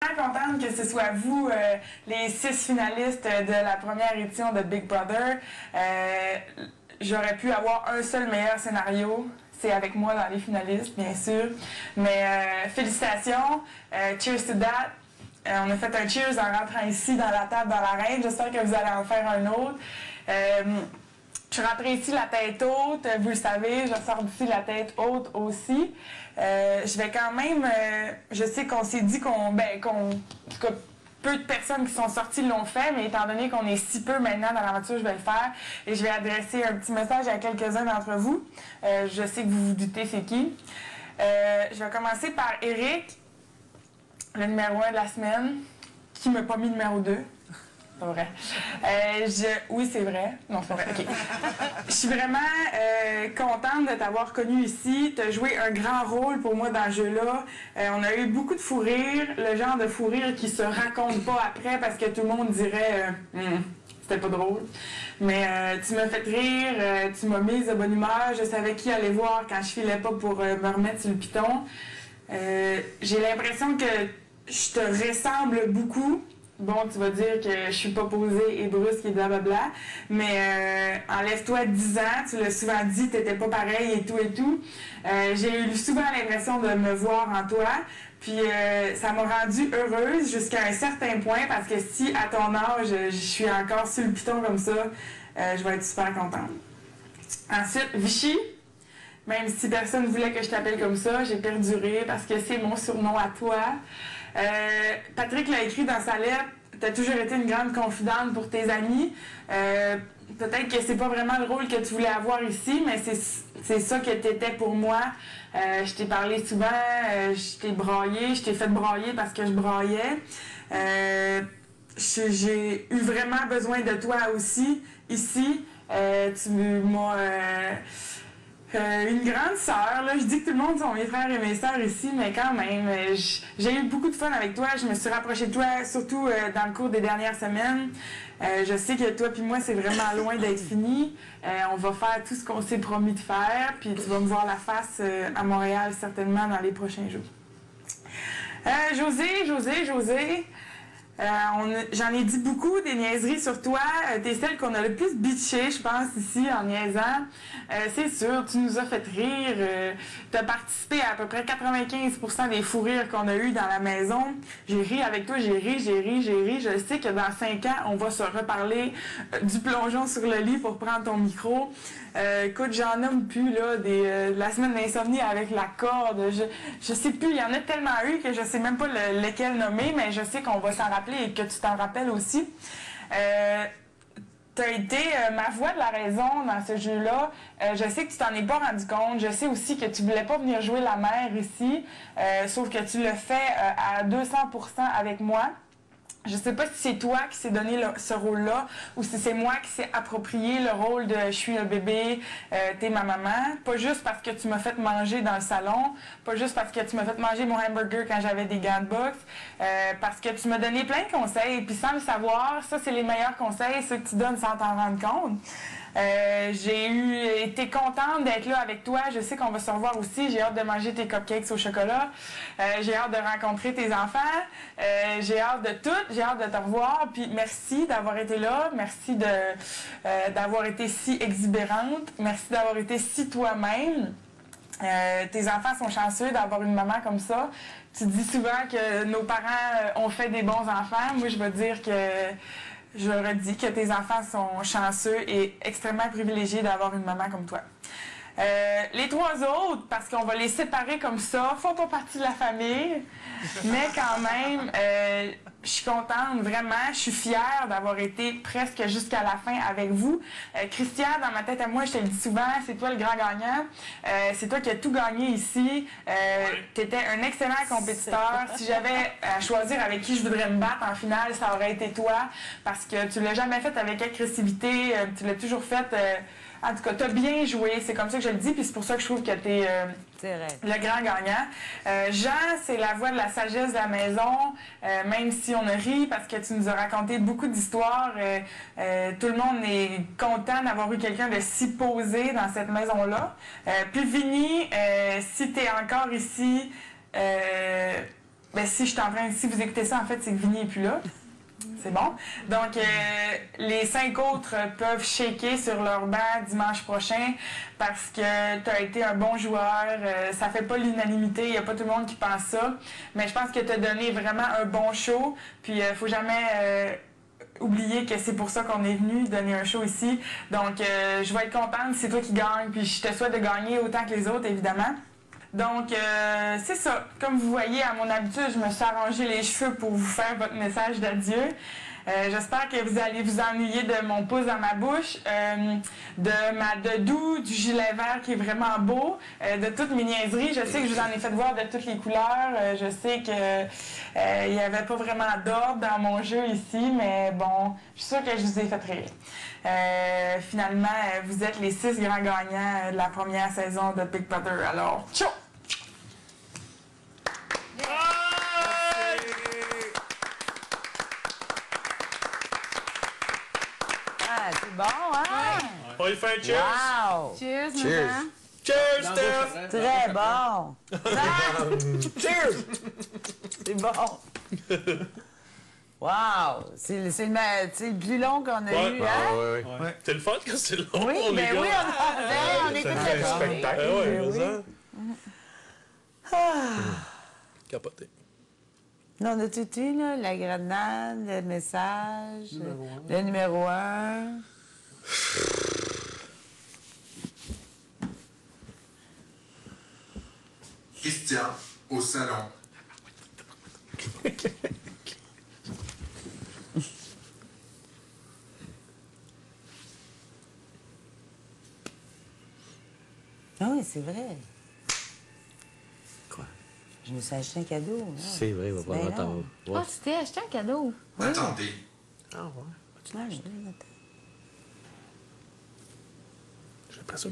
Contente que ce soit vous, les 6 finalistes de la première édition de Big Brother. J'aurais pu avoir un seul meilleur scénario. C'est avec moi dans les finalistes, bien sûr. Mais félicitations. Cheers to that. On a fait un cheers en rentrant ici dans la table dans l'arène. J'espère que vous allez en faire un autre. Je suis rentrée ici la tête haute, vous le savez, je sors d'ici la tête haute aussi. Je vais quand même, je sais qu'on s'est dit en tout cas, peu de personnes qui sont sorties l'ont fait, mais étant donné qu'on est si peu maintenant dans l'aventure, je vais le faire. Et je vais adresser un petit message à quelques-uns d'entre vous. Je sais que vous vous doutez c'est qui. Je vais commencer par Eric, le numéro 1 de la semaine, qui ne m'a pas mis numéro 2. C'est vrai. Oui, c'est vrai. Non, c'est vrai. OK. Je suis vraiment contente de t'avoir connu ici. Tu as joué un grand rôle pour moi dans ce jeu-là. On a eu beaucoup de fou rire, le genre de fou rire qui se raconte pas après parce que tout le monde dirait c'était pas drôle. Mais tu m'as fait rire, tu m'as mise de bonne humeur. Je savais qui allait voir quand je filais pas pour me remettre sur le piton. J'ai l'impression que je te ressemble beaucoup. Bon, tu vas dire que je suis pas posée et brusque et blablabla, mais enlève-toi 10 ans, tu l'as souvent dit, t'étais pas pareil et tout et tout. J'ai eu souvent l'impression de me voir en toi, puis ça m'a rendue heureuse jusqu'à un certain point, parce que si à ton âge, je suis encore sur le piton comme ça, je vais être super contente. Ensuite, Vichy. Même si personne ne voulait que je t'appelle comme ça, j'ai perduré parce que c'est mon surnom à toi. Patrick l'a écrit dans sa lettre, tu as toujours été une grande confidente pour tes amis. Peut-être que c'est pas vraiment le rôle que tu voulais avoir ici, mais c'est ça que tu étais pour moi. Je t'ai parlé souvent, je t'ai braillé, je t'ai fait brailler parce que je braillais. J'ai eu vraiment besoin de toi aussi, ici. Tu m'as... une grande sœur, là, je dis que tout le monde sont mes frères et mes sœurs ici, mais quand même, j'ai eu beaucoup de fun avec toi, je me suis rapprochée de toi, surtout dans le cours des dernières semaines. Je sais que toi puis moi, c'est vraiment loin d'être fini. On va faire tout ce qu'on s'est promis de faire, puis tu vas me voir la face à Montréal certainement dans les prochains jours. José. J'en ai dit beaucoup des niaiseries sur toi. T'es celle qu'on a le plus bitché, je pense, ici, en niaisant. C'est sûr, tu nous as fait rire. T'as participé à peu près 95% des fous rires qu'on a eu dans la maison. J'ai ri avec toi, j'ai ri. Je sais que dans 5 ans, on va se reparler du plongeon sur le lit pour prendre ton micro. Écoute, j'en nomme plus, là, de la semaine d'insomnie avec la corde. Je sais plus, il y en a tellement eu que je sais même pas lequel nommer, mais je sais qu'on va s'en rappeler et que tu t'en rappelles aussi. Tu as été ma voix de la raison dans ce jeu-là. Je sais que tu t'en es pas rendu compte. Je sais aussi que tu voulais pas venir jouer la mère ici, sauf que tu le fais à 200% avec moi. Je sais pas si c'est toi qui s'est donné ce rôle-là ou si c'est moi qui s'est approprié le rôle de je suis un bébé, t'es ma maman. Pas juste parce que tu m'as fait manger dans le salon, pas juste parce que tu m'as fait manger mon hamburger quand j'avais des gants de boxe, parce que tu m'as donné plein de conseils, puis sans le savoir, ça c'est les meilleurs conseils, ceux que tu donnes sans t'en rendre compte. J'ai été contente d'être là avec toi. Je sais qu'on va se revoir aussi. J'ai hâte de manger tes cupcakes au chocolat. J'ai hâte de rencontrer tes enfants. J'ai hâte de tout. J'ai hâte de te revoir. Puis merci d'avoir été là. Merci d'avoir été si exubérante. Merci d'avoir été si toi-même. Tes enfants sont chanceux d'avoir une maman comme ça. Tu dis souvent que nos parents ont fait des bons enfants. Moi, je veux dire que je redis que tes enfants sont chanceux et extrêmement privilégiés d'avoir une maman comme toi. Les 3 autres, parce qu'on va les séparer comme ça, font pas partie de la famille, mais quand même, je suis contente, vraiment, je suis fière d'avoir été presque jusqu'à la fin avec vous. Christian, dans ma tête à moi, je te le dis souvent, c'est toi le grand gagnant, c'est toi qui as tout gagné ici, tu étais un excellent compétiteur. Si j'avais à choisir avec qui je voudrais me battre en finale, ça aurait été toi, parce que tu l'as jamais fait avec agressivité, tu l'as toujours fait... En tout cas, tu as bien joué, c'est comme ça que je le dis, puis c'est pour ça que je trouve que tu es le grand gagnant. Jean, c'est la voix de la sagesse de la maison, même si on a ri parce que tu nous as raconté beaucoup d'histoires. Tout le monde est content d'avoir eu quelqu'un de si posé dans cette maison-là. Puis Vinny, si tu es encore ici, Ben, si vous écoutez ça, en fait, c'est que Vinny n'est plus là. C'est bon. Donc, les 5 autres peuvent shaker sur leur banc dimanche prochain parce que tu as été un bon joueur. Ça fait pas l'unanimité, il n'y a pas tout le monde qui pense ça. Mais je pense que tu as donné vraiment un bon show. Puis, il faut jamais oublier que c'est pour ça qu'on est venu donner un show ici. Donc, je vais être contente si c'est toi qui gagnes. Puis, je te souhaite de gagner autant que les autres, évidemment. Donc, c'est ça. Comme vous voyez, à mon habitude, je me suis arrangé les cheveux pour vous faire votre message d'adieu. J'espère que vous allez vous ennuyer de mon pouce dans ma bouche, de ma doudou, du gilet vert qui est vraiment beau, de toutes mes niaiseries. Je sais que je vous en ai fait voir de toutes les couleurs. Je sais que il n'y avait pas vraiment d'ordre dans mon jeu ici, mais bon, je suis sûre que je vous ai fait rire. Finalement, vous êtes les 6 grands gagnants de la première saison de Big Brother. Alors, ciao! Ah, c'est bon, hein? On lui fait un cheers. Wow! Cheers, Cheers. maman. Cheers, Steph. Très bon! Cheers. C'est bon! Wow! C'est le plus long qu'on a Ouais. eu, hein? Ouais. Ouais. C'est le fun quand c'est long, Oui, les ben gars. oui, on écoute C'est le un son. spectacle. Ah ouais, Oui. mais ça. Capoté. Là, on a tout eu, là, la grenade, le message, le numéro 1. Christian au salon. Ah oui, c'est vrai. Quoi? Je me suis acheté un cadeau. Là. C'est vrai, il va pas Ben attendre. non. Ah, tu t'es acheté un cadeau. Attendez. Ah ouais? Ouais, je l'ai, attends. J'ai l'impression